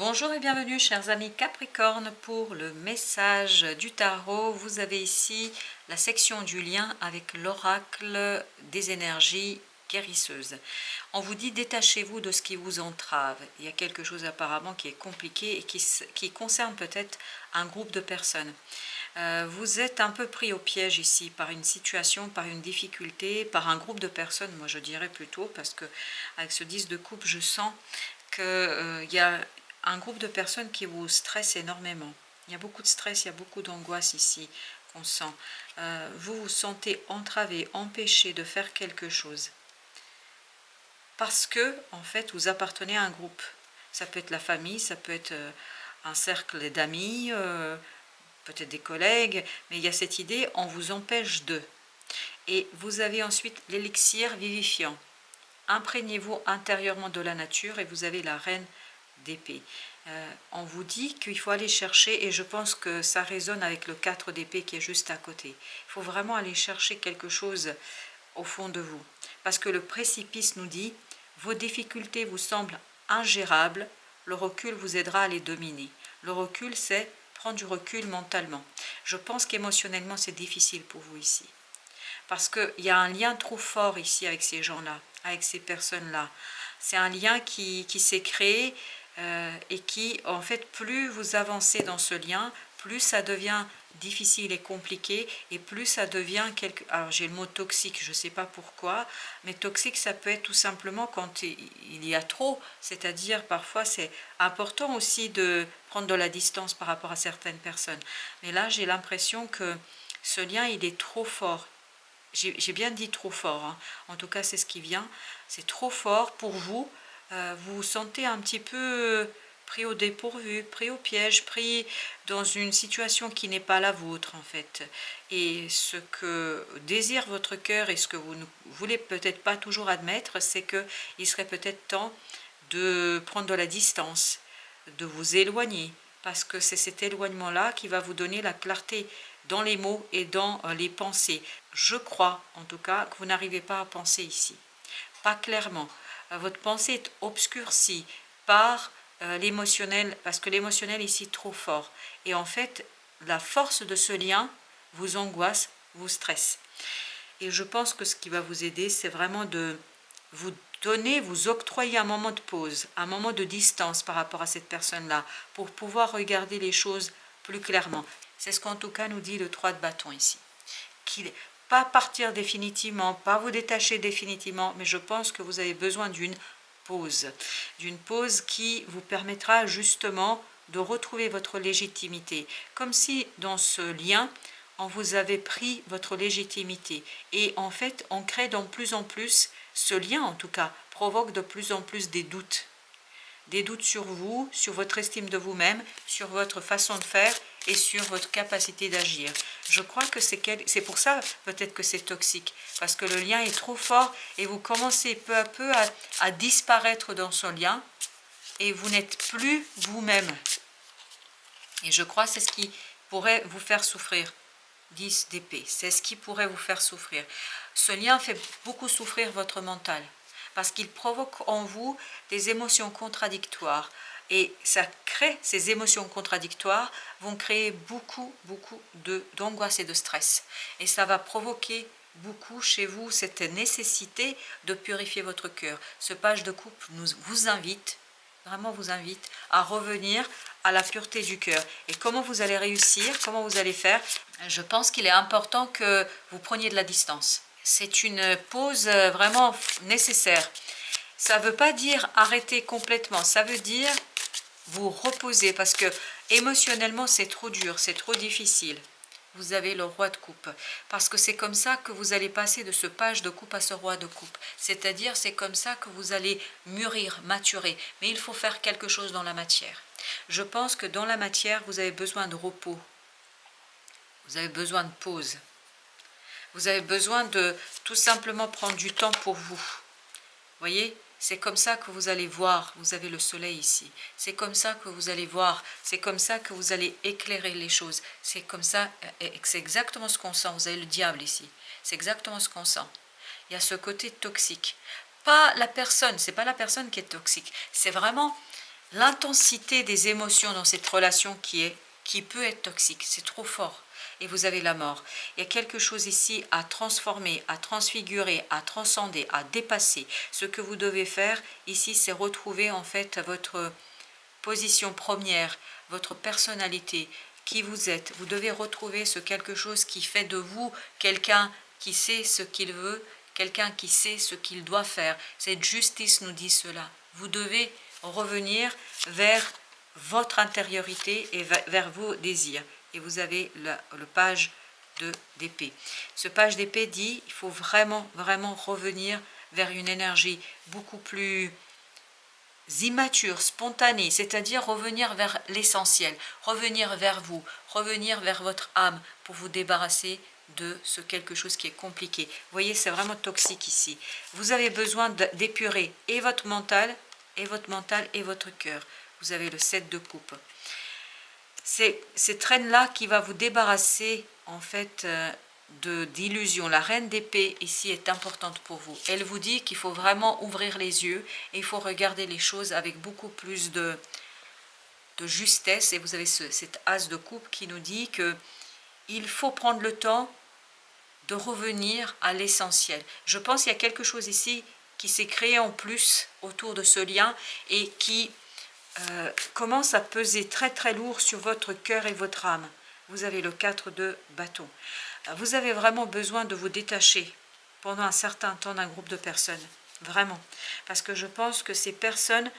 Bonjour et bienvenue chers amis Capricorne pour le message du tarot. Vous avez ici la section du lien avec l'oracle des énergies guérisseuses. On vous dit détachez-vous de ce qui vous entrave. Il y a quelque chose apparemment qui est compliqué et qui concerne peut-être un groupe de personnes. Vous êtes un peu pris au piège ici par une situation, par une difficulté, par un groupe de personnes, moi je dirais plutôt, parce que avec ce 10 de coupe, je sens qu'il y a un groupe de personnes qui vous stresse énormément. Il y a beaucoup de stress, il y a beaucoup d'angoisse ici qu'on sent. Vous vous sentez entravé, empêché de faire quelque chose. Parce que, en fait, vous appartenez à un groupe. Ça peut être la famille, ça peut être un cercle d'amis, peut-être des collègues, mais il y a cette idée, on vous empêche de. Et vous avez ensuite l'élixir vivifiant. Imprégnez-vous intérieurement de la nature et vous avez la reine d'épée. On vous dit qu'il faut aller chercher, et je pense que ça résonne avec le 4 d'épée qui est juste à côté. Il faut vraiment aller chercher quelque chose au fond de vous. Parce que le précipice nous dit, vos difficultés vous semblent ingérables, le recul vous aidera à les dominer. Le recul, c'est prendre du recul mentalement. Je pense qu'émotionnellement, c'est difficile pour vous ici. Parce qu'il y a un lien trop fort ici avec ces gens-là, avec ces personnes-là. C'est un lien qui s'est créé et qui, en fait, plus vous avancez dans ce lien, plus ça devient difficile et compliqué, et plus ça devient quelque... Alors j'ai le mot toxique, je ne sais pas pourquoi, mais toxique ça peut être tout simplement quand il y a trop, c'est-à-dire parfois c'est important aussi de prendre de la distance par rapport à certaines personnes. Mais là j'ai l'impression que ce lien il est trop fort. J'ai bien dit trop fort, hein. En tout cas c'est ce qui vient, c'est trop fort pour vous, vous vous sentez un petit peu pris au dépourvu, pris au piège, pris dans une situation qui n'est pas la vôtre en fait. Et ce que désire votre cœur et ce que vous ne voulez peut-être pas toujours admettre, c'est qu'il serait peut-être temps de prendre de la distance, de vous éloigner, parce que c'est cet éloignement-là qui va vous donner la clarté dans les mots et dans les pensées. Je crois, en tout cas, que vous n'arrivez pas à penser ici. Pas clairement. Votre pensée est obscurcie par l'émotionnel, parce que l'émotionnel ici est trop fort. Et en fait, la force de ce lien vous angoisse, vous stresse. Et je pense que ce qui va vous aider, c'est vraiment de vous donner, vous octroyer un moment de pause, un moment de distance par rapport à cette personne-là, pour pouvoir regarder les choses plus clairement. C'est ce qu'en tout cas nous dit le 3 de bâton ici. Pas partir définitivement, pas vous détacher définitivement, mais je pense que vous avez besoin d'une pause qui vous permettra justement de retrouver votre légitimité. Comme si dans ce lien, on vous avait pris votre légitimité. Et en fait, on crée de plus en plus, ce lien en tout cas, provoque de plus en plus des doutes. Des doutes sur vous, sur votre estime de vous-même, sur votre façon de faire et sur votre capacité d'agir. Je crois que c'est pour ça peut-être que c'est toxique, parce que le lien est trop fort et vous commencez peu à peu à disparaître dans ce lien et vous n'êtes plus vous-même. Et je crois que c'est ce qui pourrait vous faire souffrir. 10 d'épée, c'est ce qui pourrait vous faire souffrir. Ce lien fait beaucoup souffrir votre mental, parce qu'il provoque en vous des émotions contradictoires. Et ça crée, ces émotions contradictoires vont créer beaucoup d'angoisse et de stress. Et ça va provoquer beaucoup chez vous cette nécessité de purifier votre cœur. Ce page de coupe vous invite, vraiment vous invite à revenir à la pureté du cœur. Et comment vous allez réussir, comment vous allez faire? Je pense qu'il est important que vous preniez de la distance. C'est une pause vraiment nécessaire. Ça ne veut pas dire arrêter complètement, ça veut dire vous reposer, parce que émotionnellement c'est trop dur, c'est trop difficile. Vous avez le roi de coupe, parce que c'est comme ça que vous allez passer de ce page de coupe à ce roi de coupe. C'est-à-dire c'est comme ça que vous allez mûrir, maturer. Mais il faut faire quelque chose dans la matière. Je pense que dans la matière, vous avez besoin de repos. Vous avez besoin de pause. Vous avez besoin de tout simplement prendre du temps pour vous. Voyez, c'est comme ça que vous allez voir, vous avez le soleil ici. C'est comme ça que vous allez voir, c'est comme ça que vous allez éclairer les choses. C'est comme ça, c'est exactement ce qu'on sent. Vous avez le diable ici. C'est exactement ce qu'on sent. Il y a ce côté toxique. Pas la personne, c'est pas la personne qui est toxique. C'est vraiment l'intensité des émotions dans cette relation qui peut être toxique. C'est trop fort. Et vous avez la mort. Il y a quelque chose ici à transformer, à transfigurer, à transcender, à dépasser. Ce que vous devez faire ici, c'est retrouver en fait votre position première, votre personnalité, qui vous êtes. Vous devez retrouver ce quelque chose qui fait de vous quelqu'un qui sait ce qu'il veut, quelqu'un qui sait ce qu'il doit faire. Cette justice nous dit cela. Vous devez revenir vers votre intériorité et vers vos désirs. Et vous avez le page d'épée. Ce page d'épée dit il faut vraiment revenir vers une énergie beaucoup plus immature, spontanée, c'est-à-dire revenir vers l'essentiel, revenir vers vous, revenir vers votre âme pour vous débarrasser de ce quelque chose qui est compliqué. Vous voyez, c'est vraiment toxique ici. Vous avez besoin d'épurer et votre mental et votre cœur. Vous avez le 7 de coupe. C'est cette reine-là qui va vous débarrasser en fait d'illusions. La reine d'épée ici est importante pour vous. Elle vous dit qu'il faut vraiment ouvrir les yeux et il faut regarder les choses avec beaucoup plus de justesse. Et vous avez cet as de coupe qui nous dit que il faut prendre le temps de revenir à l'essentiel. Je pense qu'il y a quelque chose ici qui s'est créé en plus autour de ce lien et qui commence à peser très lourd sur votre cœur et votre âme. Vous avez le 4 de bâton. Vous avez vraiment besoin de vous détacher pendant un certain temps d'un groupe de personnes. Vraiment. Parce que je pense que ces personnes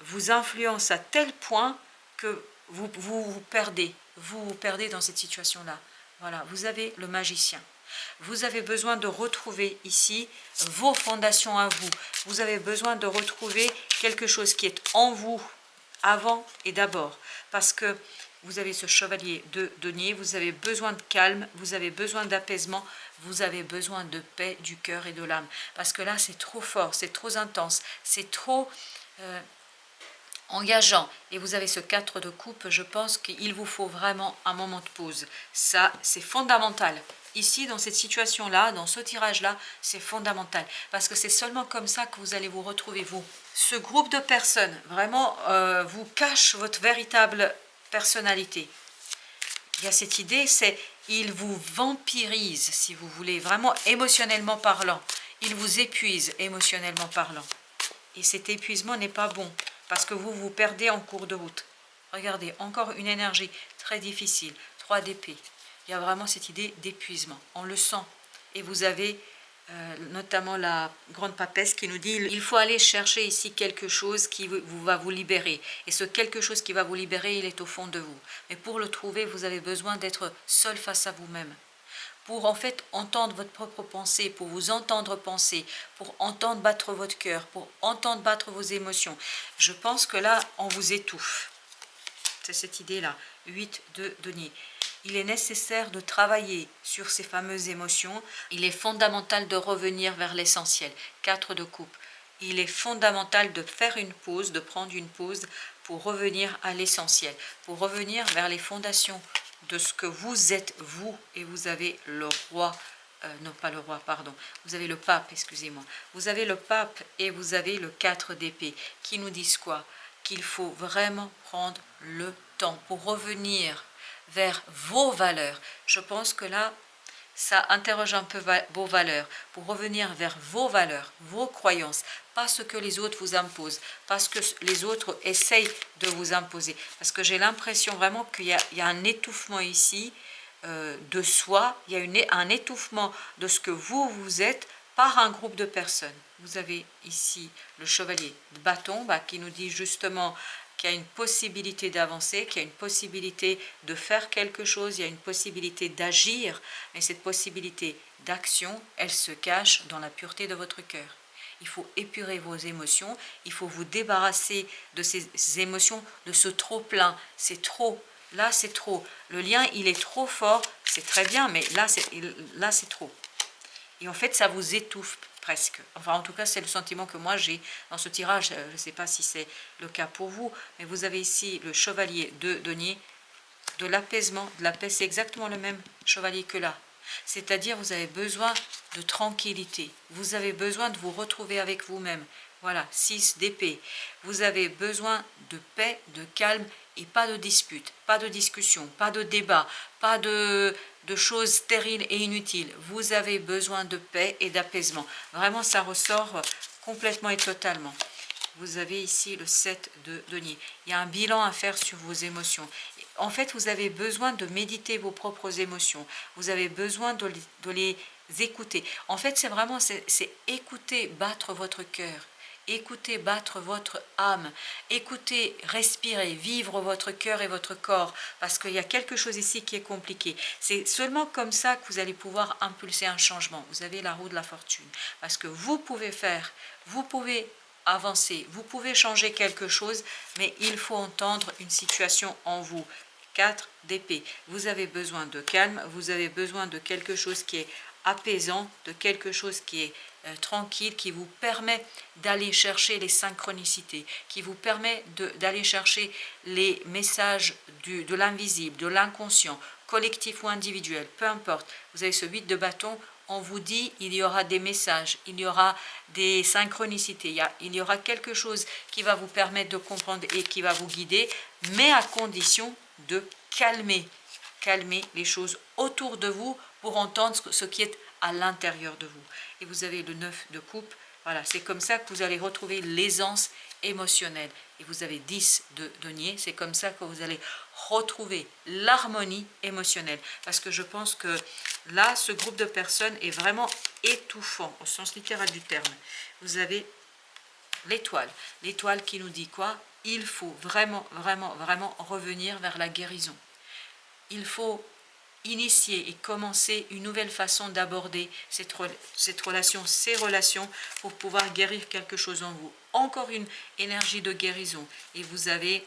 vous influencent à tel point que vous perdez. Vous perdez dans cette situation-là. Voilà, vous avez le magicien. Vous avez besoin de retrouver ici vos fondations à vous. Vous avez besoin de retrouver quelque chose qui est en vous avant et d'abord, parce que vous avez ce chevalier de denier, vous avez besoin de calme, vous avez besoin d'apaisement, vous avez besoin de paix du cœur et de l'âme, parce que là c'est trop fort, c'est trop intense, c'est trop engageant, et vous avez ce 4 de coupe. Je pense qu'il vous faut vraiment un moment de pause, ça c'est fondamental. Ici, dans cette situation-là, dans ce tirage-là, c'est fondamental. Parce que c'est seulement comme ça que vous allez vous retrouver, vous. Ce groupe de personnes, vraiment, vous cache votre véritable personnalité. Il y a cette idée, c'est il vous vampirise, si vous voulez, vraiment émotionnellement parlant. Il vous épuise émotionnellement parlant. Et cet épuisement n'est pas bon, parce que vous vous perdez en cours de route. Regardez, encore une énergie très difficile. 3 d'épée. Il y a vraiment cette idée d'épuisement, on le sent. Et vous avez notamment la grande papesse qui nous dit il faut aller chercher ici quelque chose qui va vous libérer. Et ce quelque chose qui va vous libérer, il est au fond de vous. Mais pour le trouver, vous avez besoin d'être seul face à vous-même. Pour en fait entendre votre propre pensée, pour vous entendre penser, pour entendre battre votre cœur, pour entendre battre vos émotions. Je pense que là, on vous étouffe. C'est cette idée-là. 8 de denier. Il est nécessaire de travailler sur ces fameuses émotions. Il est fondamental de revenir vers l'essentiel. 4 de coupe. Il est fondamental de faire une pause, de prendre une pause pour revenir à l'essentiel, pour revenir vers les fondations de ce que vous êtes, vous, et vous avez le roi, non pas le roi, pardon, vous avez le pape, excusez-moi. Vous avez le pape et vous avez le 4 d'épée qui nous disent quoi? Qu'il faut vraiment prendre le temps pour revenir vers vos valeurs. Je pense que là, ça interroge un peu vos valeurs, pour revenir vers vos valeurs, vos croyances, pas ce que les autres vous imposent, pas ce que les autres essayent de vous imposer. Parce que j'ai l'impression vraiment qu'il y a un étouffement ici de soi, il y a un étouffement de ce que vous êtes par un groupe de personnes. Vous avez ici le chevalier de bâton qui nous dit justement qu'il y a une possibilité d'avancer, qu'il y a une possibilité de faire quelque chose, il y a une possibilité d'agir, mais cette possibilité d'action, elle se cache dans la pureté de votre cœur. Il faut épurer vos émotions, il faut vous débarrasser de ces émotions, de ce trop-plein. C'est trop, là c'est trop. Le lien, il est trop fort, c'est très bien, mais là c'est trop. Et en fait, ça vous étouffe presque. Enfin, en tout cas, c'est le sentiment que moi j'ai dans ce tirage. Je ne sais pas si c'est le cas pour vous, mais vous avez ici le chevalier de denier, de l'apaisement, de la paix. C'est exactement le même chevalier que là. C'est-à-dire, vous avez besoin de tranquillité. Vous avez besoin de vous retrouver avec vous-même. Voilà, 6 d'épée. Vous avez besoin de paix, de calme et pas de dispute, pas de discussion, pas de débat, pas de choses stériles et inutiles. Vous avez besoin de paix et d'apaisement. Vraiment, ça ressort complètement et totalement. Vous avez ici le 7 de denier. Il y a un bilan à faire sur vos émotions. En fait, vous avez besoin de méditer vos propres émotions. Vous avez besoin de les écouter. En fait, c'est vraiment, c'est écouter battre votre cœur. Écoutez battre votre âme, écoutez respirer, vivre votre cœur et votre corps, parce qu'il y a quelque chose ici qui est compliqué. C'est seulement comme ça que vous allez pouvoir impulser un changement. Vous avez la roue de la fortune, parce que vous pouvez faire, vous pouvez avancer, vous pouvez changer quelque chose, mais il faut entendre une situation en vous. 4 d'épée. Vous avez besoin de calme, vous avez besoin de quelque chose qui est apaisant, de quelque chose qui est tranquille, qui vous permet d'aller chercher les synchronicités, qui vous permet d'aller chercher les messages de l'invisible, de l'inconscient, collectif ou individuel, peu importe. Vous avez ce 8 de bâton, on vous dit il y aura des messages, il y aura des synchronicités, il y aura quelque chose qui va vous permettre de comprendre et qui va vous guider, mais à condition de calmer les choses autour de vous pour entendre ce qui est à l'intérieur de vous. Et vous avez le 9 de coupe. Voilà, c'est comme ça que vous allez retrouver l'aisance émotionnelle. Et vous avez 10 de denier. C'est comme ça que vous allez retrouver l'harmonie émotionnelle. Parce que je pense que là, ce groupe de personnes est vraiment étouffant au sens littéral du terme. Vous avez l'étoile. L'étoile qui nous dit quoi? Il faut vraiment, vraiment, vraiment revenir vers la guérison. Il faut initier et commencer une nouvelle façon d'aborder cette relation, ces relations pour pouvoir guérir quelque chose en vous. Encore une énergie de guérison. Et vous avez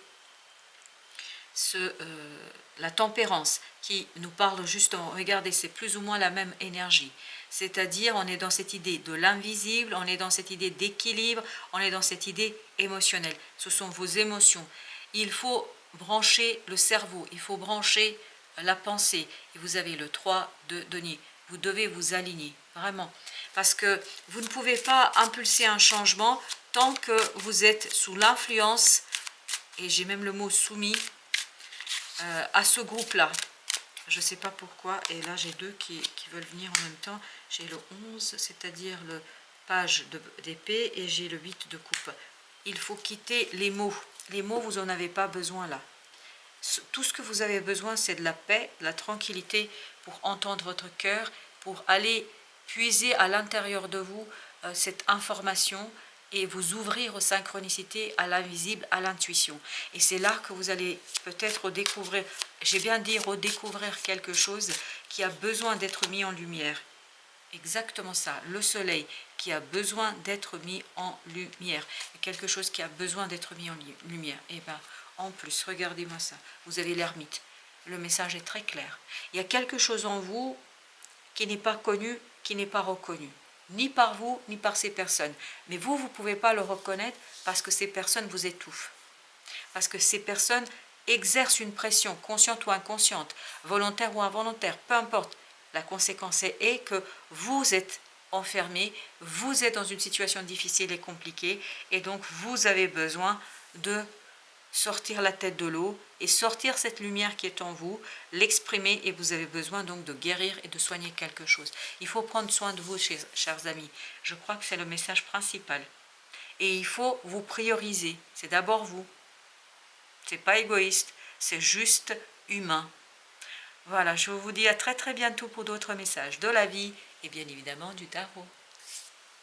la tempérance qui nous parle justement, regardez, c'est plus ou moins la même énergie. C'est-à-dire, on est dans cette idée de l'invisible, on est dans cette idée d'équilibre, on est dans cette idée émotionnelle. Ce sont vos émotions. Il faut brancher le cerveau, il faut brancher la pensée. Et vous avez le 3 de denier. Vous devez vous aligner, vraiment. Parce que vous ne pouvez pas impulser un changement tant que vous êtes sous l'influence, et j'ai même le mot soumis, à ce groupe-là. Je ne sais pas pourquoi. Et là, j'ai deux qui veulent venir en même temps. J'ai le 11, c'est-à-dire le page d'épée, et j'ai le 8 de coupe. Il faut quitter les mots. Les mots, vous n'en avez pas besoin là. Tout ce que vous avez besoin, c'est de la paix, de la tranquillité pour entendre votre cœur, pour aller puiser à l'intérieur de vous cette information et vous ouvrir aux synchronicités, à l'invisible, à l'intuition. Et c'est là que vous allez peut-être redécouvrir, j'ai bien dit redécouvrir quelque chose qui a besoin d'être mis en lumière. Exactement ça, le soleil qui a besoin d'être mis en lumière. Quelque chose qui a besoin d'être mis en lumière. Et bien, en plus, regardez-moi ça. Vous avez l'ermite. Le message est très clair. Il y a quelque chose en vous qui n'est pas connu, qui n'est pas reconnu. Ni par vous, ni par ces personnes. Mais vous, vous ne pouvez pas le reconnaître parce que ces personnes vous étouffent. Parce que ces personnes exercent une pression, consciente ou inconsciente, volontaire ou involontaire, peu importe. La conséquence est que vous êtes enfermé, vous êtes dans une situation difficile et compliquée, et donc vous avez besoin de sortir la tête de l'eau et sortir cette lumière qui est en vous, l'exprimer, et vous avez besoin donc de guérir et de soigner quelque chose. Il faut prendre soin de vous, chers amis. Je crois que c'est le message principal. Et il faut vous prioriser. C'est d'abord vous. C'est pas égoïste, c'est juste humain. Voilà, je vous dis à très très bientôt pour d'autres messages de la vie et bien évidemment du tarot.